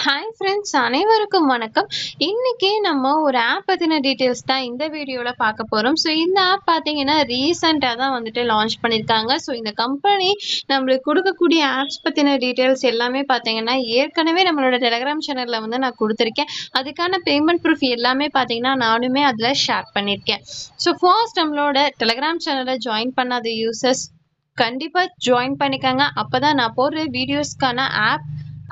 Hi friends, அனைவருக்கும் வணக்கம். இன்னைக்கு நம்ம ஒரு ஆப் பத்தின டீட்டெயில்ஸ் தான் இந்த வீடியோல பார்க்க போறோம். ஸோ இந்த ஆப் பார்த்தீங்கன்னா ரீசெண்டாக தான் வந்துட்டு லான்ச் பண்ணியிருக்காங்க. ஸோ இந்த கம்பெனி நம்மளுக்கு கொடுக்கக்கூடிய ஆப்ஸ் பத்தின டீட்டெயில்ஸ் எல்லாமே பார்த்தீங்கன்னா ஏற்கனவே நம்மளோட டெலிகிராம் சேனல்ல வந்து நான் கொடுத்துருக்கேன். அதுக்கான பேமெண்ட் ப்ரூஃப் எல்லாமே பார்த்தீங்கன்னா நானுமே அதில் ஷேர் பண்ணியிருக்கேன். ஸோ ஃபர்ஸ்ட் நம்மளோட டெலிகிராம் சேனலை ஜாயின் பண்ணாத யூசர்ஸ் கண்டிப்பா ஜாயின் பண்ணிக்கங்க. அப்பதான் நான் போடுற வீடியோஸ்க்கான ஆப்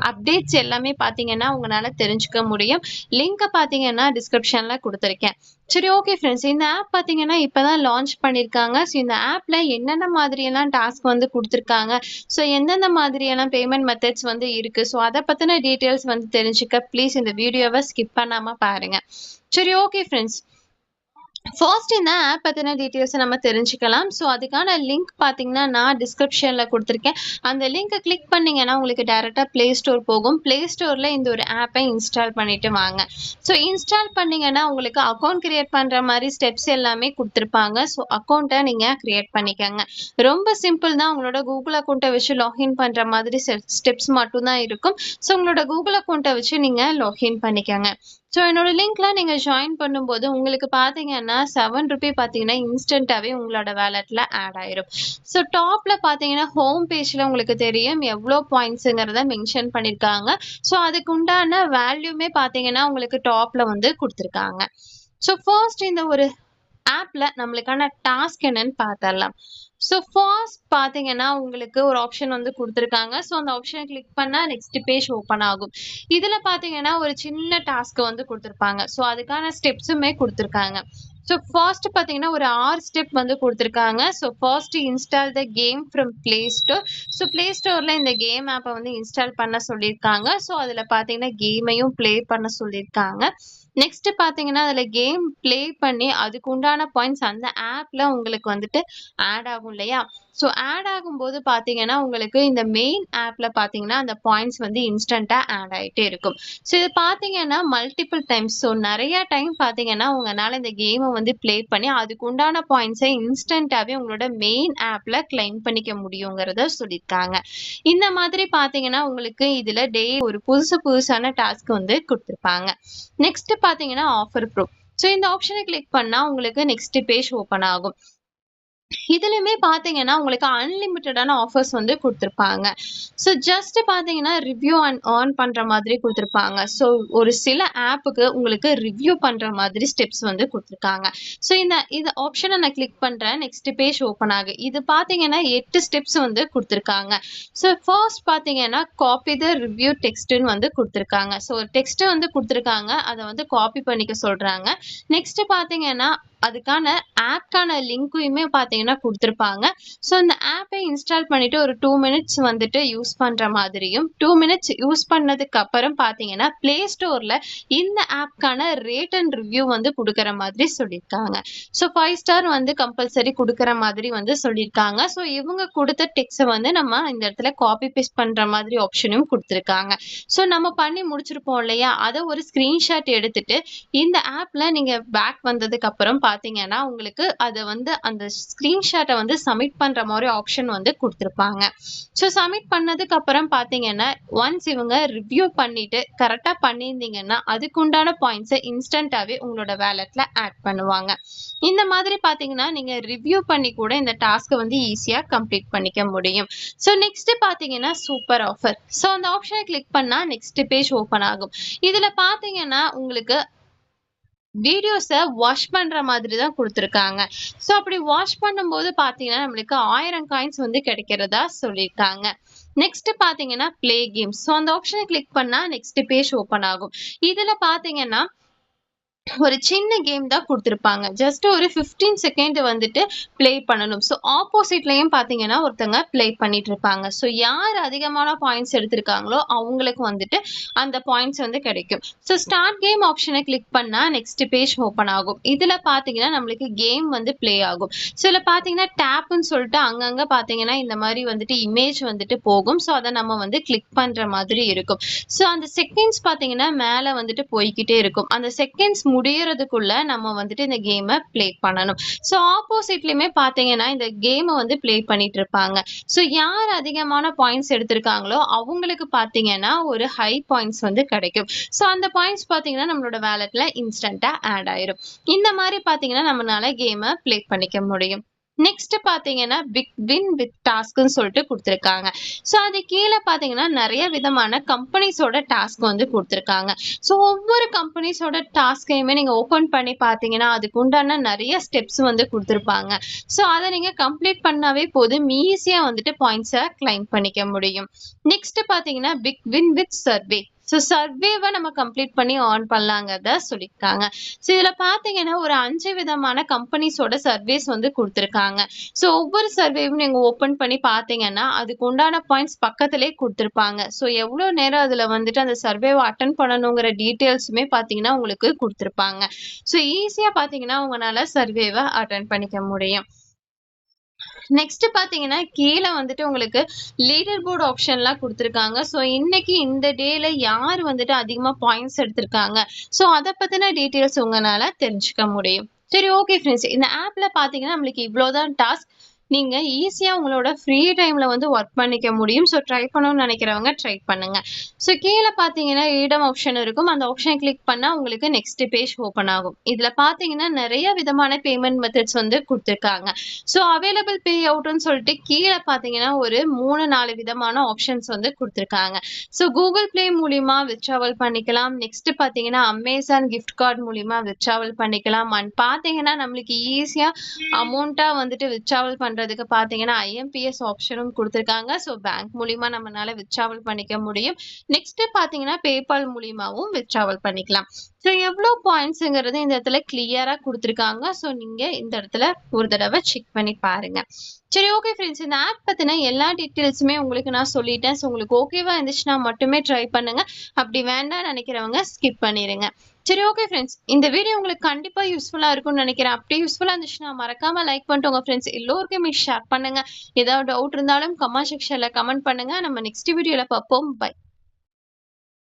அப்டேட்ஸ் எல்லாமே பார்த்தீங்கன்னா உங்களால தெரிஞ்சுக்க முடியும். லிங்க் பார்த்தீங்கன்னா டிஸ்கிரிப்ஷன்ல கொடுத்துருக்கேன். சரி, ஓகே ஃப்ரெண்ட்ஸ், இந்த ஆப் பார்த்தீங்கன்னா இப்பதான் லான்ச் பண்ணியிருக்காங்க. ஸோ இந்த ஆப்ல என்னென்ன மாதிரியெல்லாம் டாஸ்க் வந்து கொடுத்துருக்காங்க, ஸோ எந்தெந்த மாதிரியெல்லாம் பேமெண்ட் மெத்தட்ஸ் வந்து இருக்கு, ஸோ அதை பத்தின டீட்டெயில்ஸ் வந்து தெரிஞ்சுக்க ப்ளீஸ் இந்த வீடியோவை ஸ்கிப் பண்ணாம பாருங்க. சரி, ஓகே ஃப்ரெண்ட்ஸ், ஃபர்ஸ்ட் இந்த ஆப் பற்றின டீட்டெயில்ஸை நம்ம தெரிஞ்சுக்கலாம். ஸோ அதுக்கான லிங்க் பார்த்தீங்கன்னா நான் டிஸ்கிரிப்ஷனில் கொடுத்துருக்கேன். அந்த லிங்க்கை கிளிக் பண்ணிங்கன்னா உங்களுக்கு டேரெக்டாக ப்ளே ஸ்டோர் போகும். ப்ளே ஸ்டோரில் இந்த ஒரு ஆப்பை இன்ஸ்டால் பண்ணிவிட்டு வாங்க. ஸோ இன்ஸ்டால் பண்ணிங்கன்னா உங்களுக்கு அக்கௌண்ட் க்ரியேட் பண்ணுற மாதிரி ஸ்டெப்ஸ் எல்லாமே கொடுத்துருப்பாங்க. ஸோ அக்கௌண்ட்டை நீங்கள் க்ரியேட் பண்ணிக்கோங்க. ரொம்ப சிம்பிள் தான். உங்களோட கூகுள் அக்கௌண்ட்டை வச்சு லாகின் பண்ணுற மாதிரி ஸ்டெப்ஸ் மட்டும்தான் இருக்கும். ஸோ உங்களோட கூகுள் அக்கௌண்ட்டை வச்சு நீங்கள் லாகின் பண்ணிக்கோங்க. ஸோ என்னோட லிங்க்ல நீங்கள் ஜாயின் பண்ணும்போது உங்களுக்கு பார்த்தீங்கன்னா ₹7 பார்த்தீங்கன்னா இன்ஸ்டண்ட்டாகவே உங்களோட வேலெட்டில் ஆட் ஆயிரும். ஸோ டாப்பில் பார்த்தீங்கன்னா ஹோம் பேஜில் உங்களுக்கு தெரியும் எவ்வளோ பாயிண்ட்ஸுங்கிறத மென்ஷன் பண்ணியிருக்காங்க. ஸோ அதுக்கு உண்டான வேல்யூமே பார்த்தீங்கன்னா உங்களுக்கு டாப்பில் வந்து கொடுத்துருக்காங்க. ஸோ ஃபர்ஸ்ட் இந்த ஒரு ஆப்ல நம்மளுக்கான டாஸ்க் என்னன்னு பார்த்தரலாம். ஸோ ஃபர்ஸ்ட் பார்த்தீங்கன்னா உங்களுக்கு ஒரு ஆப்ஷன் வந்து கொடுத்துருக்காங்க. ஸோ அந்த ஆப்ஷனை கிளிக் பண்ணால் நெக்ஸ்ட் பேஜ் ஓப்பன் ஆகும். இதில் பார்த்தீங்கன்னா ஒரு சின்ன டாஸ்க் வந்து கொடுத்துருப்பாங்க. ஸோ அதுக்கான ஸ்டெப்ஸுமே கொடுத்துருக்காங்க. ஸோ ஃபர்ஸ்ட் பார்த்தீங்கன்னா ஒரு 6 ஸ்டெப் வந்து கொடுத்துருக்காங்க. So first install the came from play store. So play ஸ்டோரில் இந்த கேம் ஆப்பை வந்து இன்ஸ்டால் பண்ண சொல்லியிருக்காங்க. ஸோ அதில் பார்த்தீங்கன்னா கேமையும் ப்ளே பண்ண சொல்லியிருக்காங்க. நெக்ஸ்ட் பார்த்தீங்கன்னா அதில் கேம் ப்ளே பண்ணி அதுக்கு உண்டான பாயிண்ட்ஸ் அந்த ஆப்பில் உங்களுக்கு வந்துட்டு ஆட் ஆகும் இல்லையா? ஸோ ஆட் ஆகும்போது பார்த்தீங்கன்னா உங்களுக்கு இந்த மெயின் ஆப்பில் பார்த்தீங்கன்னா அந்த பாயிண்ட்ஸ் வந்து இன்ஸ்டண்ட்டாக ஆட் ஆகிட்டே இருக்கும். ஸோ இது பார்த்தீங்கன்னா மல்டிபிள் டைம்ஸ், ஸோ நிறைய டைம் பார்த்தீங்கன்னா உங்களால் இந்த கேமை வந்து ப்ளே பண்ணி அதுக்கு உண்டான பாயிண்ட்ஸை இன்ஸ்டண்ட்டாகவே உங்களோட மெயின் ஆப்பில் கிளைம் பண்ணிக்க முடியுங்கிறத சொல்லியிருக்காங்க. இந்த மாதிரி பார்த்தீங்கன்னா உங்களுக்கு இதில் ஒரு புதுசான டாஸ்க் வந்து கொடுத்துருப்பாங்க. நெக்ஸ்ட் பார்த்தீங்கன்னா ஆஃபர் ப்ரூஃப். ஸோ இந்த ஆப்ஷனை கிளிக் பண்ணால் உங்களுக்கு நெக்ஸ்ட் பேஜ் ஓப்பன் ஆகும். இதுலயுமே பாத்தீங்கன்னா உங்களுக்கு அன்லிமிட்டடான ஆஃபர்ஸ் வந்து கொடுத்துருப்பாங்க. ஸோ ஜஸ்ட் பாத்தீங்கன்னா ரிவ்யூ அண்ட் ஏர்ன் பண்ற மாதிரி கொடுத்துருப்பாங்க. ஸோ ஒரு சில ஆப்புக்கு உங்களுக்கு ரிவ்யூ பண்ற மாதிரி ஸ்டெப்ஸ் வந்து கொடுத்துருக்காங்க. ஸோ இந்த ஆப்ஷனை நான் கிளிக் பண்றேன். நெக்ஸ்ட் பேஜ் ஓப்பன் ஆகு. இது பாத்தீங்கன்னா 8 ஸ்டெப்ஸ் வந்து கொடுத்துருக்காங்க. ஸோ ஃபர்ஸ்ட் பாத்தீங்கன்னா காப்பி த ரிவ்யூ டெக்ஸ்ட்னு வந்து கொடுத்துருக்காங்க. ஸோ ஒரு டெக்ஸ்ட் வந்து கொடுத்துருக்காங்க, அதை வந்து காப்பி பண்ணிக்க சொல்றாங்க. நெக்ஸ்ட் பாத்தீங்கன்னா அதுக்கான ஆப்கான லிங்க்குமே பார்த்தீங்கன்னா கொடுத்துருப்பாங்க. ஸோ அந்த ஆப்பை இன்ஸ்டால் பண்ணிட்டு ஒரு 2 மினிட்ஸ் வந்துட்டு யூஸ் பண்ணுற மாதிரியும் 2 மினிட்ஸ் யூஸ் பண்ணதுக்கு அப்புறம் பார்த்தீங்கன்னா பிளே ஸ்டோரில் இந்த ஆப்கான ரேட் அண்ட் ரிவ்யூ வந்து கொடுக்குற மாதிரி சொல்லியிருக்காங்க. ஸோ 5 ஸ்டார் வந்து கம்பல்சரி கொடுக்குற மாதிரி வந்து சொல்லியிருக்காங்க. ஸோ இவங்க கொடுத்த டெக்ஸ்ட்டை வந்து நம்ம இந்த இடத்துல காப்பி பேஸ்ட் பண்ணுற மாதிரி ஆப்ஷனும் கொடுத்துருக்காங்க. ஸோ நம்ம பண்ணி முடிச்சிருப்போம் இல்லையா, அதை ஒரு ஸ்க்ரீன்ஷாட் எடுத்துட்டு இந்த ஆப்ல நீங்கள் பேக் வந்ததுக்கு அப்புறம் பார்த்தீங்கன்னா உங்களுக்கு அதை வந்து அந்த ஸ்க்ரீன்ஷாட்டை வந்து சப்மிட் பண்ணுற மாதிரி ஆப்ஷன் வந்து கொடுத்துருப்பாங்க. ஸோ சப்மிட் பண்ணதுக்கு அப்புறம் பார்த்தீங்கன்னா ஒன்ஸ் இவங்க ரிவ்யூ பண்ணிட்டு கரெக்டாக பண்ணியிருந்தீங்கன்னா அதுக்குண்டான பாயிண்ட்ஸை இன்ஸ்டண்ட்டாகவே உங்களோட வேலெட்டில் ஆட் பண்ணுவாங்க. இந்த மாதிரி பார்த்தீங்கன்னா நீங்கள் ரிவ்யூ பண்ணி கூட இந்த டாஸ்க்கை வந்து ஈஸியாக கம்ப்ளீட் பண்ணிக்க முடியும். ஸோ நெக்ஸ்ட் பார்த்தீங்கன்னா சூப்பர் ஆஃபர். ஸோ அந்த ஆப்ஷனை கிளிக் பண்ணால் நெக்ஸ்ட் பேஜ் ஓப்பன் ஆகும். இதில் பார்த்தீங்கன்னா உங்களுக்கு வீடியோஸை வாஷ் பண்ற மாதிரி தான் கொடுத்துருக்காங்க. ஸோ அப்படி வாஷ் பண்ணும்போது பார்த்தீங்கன்னா நம்மளுக்கு 1000 காயின்ஸ் வந்து கிடைக்கிறதா சொல்லியிருக்காங்க. நெக்ஸ்ட் பார்த்தீங்கன்னா பிளே கேம்ஸ். ஸோ அந்த ஆப்ஷனை கிளிக் பண்ணா நெக்ஸ்ட் பேஜ் ஓப்பன் ஆகும். இதுல பார்த்தீங்கன்னா ஒரு சின்ன கேம் தான் கொடுத்துருப்பாங்க. ஜஸ்ட் ஒரு 15 செகண்ட் வந்துட்டு ப்ளே பண்ணணும். ஸோ ஆப்போசிட்லையும் பார்த்தீங்கன்னா ஒருத்தங்க ப்ளே பண்ணிட்டு இருப்பாங்க. ஸோ யார் அதிகமான பாயிண்ட்ஸ் எடுத்திருக்காங்களோ அவங்களுக்கு வந்துட்டு அந்த பாயிண்ட்ஸ் வந்து கிடைக்கும். ஸோ ஸ்டார்ட் கேம் ஆப்ஷனை கிளிக் பண்ணால் நெக்ஸ்ட் பேஜ் ஓப்பன் ஆகும். இதில் பார்த்தீங்கன்னா நம்மளுக்கு கேம் வந்து ப்ளே ஆகும். ஸோ இதில் பார்த்தீங்கன்னா டேப்னு சொல்லிட்டு அங்கங்கே பார்த்தீங்கன்னா இந்த மாதிரி வந்துட்டு இமேஜ் வந்துட்டு போகும். ஸோ அதை நம்ம வந்து கிளிக் பண்ணுற மாதிரி இருக்கும். ஸோ அந்த செகண்ட்ஸ் பார்த்தீங்கன்னா மேலே வந்துட்டு போய்கிட்டே இருக்கும். அந்த செகண்ட்ஸ் முடியறதுக்குள்ள நம்ம வந்துட்டு இந்த கேமை ப்ளே பண்ணணும். ஸோ ஆப்போசிட்லயுமே பார்த்தீங்கன்னா இந்த கேமை வந்து ப்ளே பண்ணிட்டு இருப்பாங்க. ஸோ யார் அதிகமான பாயிண்ட்ஸ் எடுத்திருக்காங்களோ அவங்களுக்கு பார்த்தீங்கன்னா ஒரு ஹை பாயிண்ட்ஸ் வந்து கிடைக்கும். ஸோ அந்த பாயிண்ட்ஸ் பார்த்தீங்கன்னா நம்மளோட வேலெட்ல இன்ஸ்டன்ட்டா ஆட் ஆயிரும். இந்த மாதிரி பார்த்தீங்கன்னா நம்மளால கேமை ப்ளே பண்ணிக்க முடியும். நெக்ஸ்ட் பாத்தீங்கன்னா பிக் வின் வித் டாஸ்க்னு சொல்லிட்டு கொடுத்துருக்காங்க. ஸோ அது கீழே பாத்தீங்கன்னா நிறைய விதமான கம்பெனிஸோட டாஸ்க் வந்து கொடுத்துருக்காங்க. ஸோ ஒவ்வொரு கம்பெனிஸோட டாஸ்கையுமே நீங்க ஓபன் பண்ணி பாத்தீங்கன்னா அதுக்கு உண்டான நிறைய ஸ்டெப்ஸ் வந்து கொடுத்துருப்பாங்க. ஸோ அதை நீங்க கம்ப்ளீட் பண்ணாவே போதும், ஈஸியா வந்துட்டு பாயிண்ட்ஸை கிளைம் பண்ணிக்க முடியும். நெக்ஸ்ட் பாத்தீங்கன்னா big win with survey. So சர்வேவை நம்ம கம்ப்ளீட் பண்ணி ஆன் பண்ணலாங்கிறத சொல்லியிருக்காங்க. ஸோ இதில் பார்த்தீங்கன்னா ஒரு 5 விதமான கம்பெனிஸோட சர்வேஸ் வந்து கொடுத்துருக்காங்க. ஸோ ஒவ்வொரு சர்வேவும் நீங்கள் ஓப்பன் பண்ணி பார்த்தீங்கன்னா அதுக்கு உண்டான பாயிண்ட்ஸ் பக்கத்திலே கொடுத்துருப்பாங்க. ஸோ எவ்வளோ நேரம் அதில் வந்துட்டு அந்த சர்வேவை அட்டன் பண்ணணுங்கிற டீட்டெயில்ஸுமே பார்த்தீங்கன்னா உங்களுக்கு கொடுத்துருப்பாங்க. ஸோ ஈஸியாக பார்த்தீங்கன்னா உங்களால் சர்வேவை அட்டன் பண்ணிக்க முடியும். நெக்ஸ்ட் பாத்தீங்கன்னா கீழே வந்துட்டு உங்களுக்கு லீடர் போர்டு ஆப்ஷன்லாம் கொடுத்துருக்காங்க. ஸோ இன்னைக்கு இந்த டேல யார் வந்துட்டு அதிகமா பாயிண்ட்ஸ் எடுத்திருக்காங்க, ஸோ அதை பத்தின டீட்டெயில்ஸ் உங்களால தெரிஞ்சுக்க முடியும். சரி, ஓகே ஃப்ரெண்ட்ஸ், இந்த ஆப்ல பாத்தீங்கன்னா நம்மளுக்கு இவ்வளோதான் டாஸ்க். நீங்க ஈஸியா உங்களோட ஃப்ரீ டைம்ல வந்து ஒர்க் பண்ணிக்க முடியும். ஸோ ட்ரை பண்ணணும்னு நினைக்கிறவங்க ட்ரை பண்ணுங்க. ஸோ கீழே பார்த்தீங்கன்னா ரீடம் ஆப்ஷன் இருக்கும். அந்த ஆப்ஷனை கிளிக் பண்ணா உங்களுக்கு நெக்ஸ்ட் பேஜ் ஓப்பன் ஆகும். இதுல பார்த்தீங்கன்னா நிறைய விதமான பேமெண்ட் மெத்தட்ஸ் வந்து கொடுத்துருக்காங்க. ஸோ அவைலபிள் பே அவுட்னு சொல்லிட்டு கீழே பார்த்தீங்கன்னா ஒரு 3-4 விதமான ஆப்ஷன்ஸ் வந்து கொடுத்துருக்காங்க. ஸோ கூகுள் பிளே மூலியமா வித்ட்ராவல் பண்ணிக்கலாம். நெக்ஸ்ட் பார்த்தீங்கன்னா அமேசான் கிஃப்ட் கார்டு மூலியமா வித்ட்ராவல் பண்ணிக்கலாம். அண்ட் பார்த்தீங்கன்னா நம்மளுக்கு ஈஸியா அமௌண்ட்டா வந்துட்டு வித்ட்ராவல் பண்றதுக்கு பார்த்தீங்கன்னா ஐஎம்பிஎஸ் ஆப்ஷனும் கொடுத்துருக்காங்க. ஸோ பேங்க் மூலியமா நம்மளால வித்ட்ராவல் பண்ணிக்க முடியும். நெக்ஸ்ட் பார்த்தீங்கன்னா பேபால் மூலியமாவும் வித்ட்ராவல் பண்ணிக்கலாம். ஸோ எவ்வளோ பாயிண்ட்ஸுங்கிறது இந்த இடத்துல கிளியரா கொடுத்துருக்காங்க. ஸோ நீங்க இந்த இடத்துல ஒரு தடவை செக் பண்ணி பாருங்க. சரி, ஓகே ஃப்ரெண்ட்ஸ், இந்த ஆப் பத்தின எல்லா டீட்டெயில்ஸுமே உங்களுக்கு நான் சொல்லிட்டேன். ஸோ உங்களுக்கு ஓகேவா இருந்துச்சுன்னா மட்டுமே ட்ரை பண்ணுங்க. அப்படி வேண்டாம் நினைக்கிறவங்க ஸ்கிப் பண்ணிடுங்க. சரி, ஓகே ஃப்ரெண்ட்ஸ், இந்த வீடியோ உங்களுக்கு கண்டிப்பா யூஸ்ஃபுல்லா இருக்கும்னு நினைக்கிறேன். அப்படி யூஸ்ஃபுல்லா இருந்துச்சுன்னா மறக்காம லைக் பண்ணிட்டு உங்க ஃப்ரெண்ட்ஸ் எல்லோருக்குமே ஷேர் பண்ணுங்க. ஏதாவது டவுட் இருந்தாலும் கமெண்ட் செக்ஷன்ல கமெண்ட் பண்ணுங்க. நம்ம நெக்ஸ்ட் வீடியோல பார்ப்போம். பை.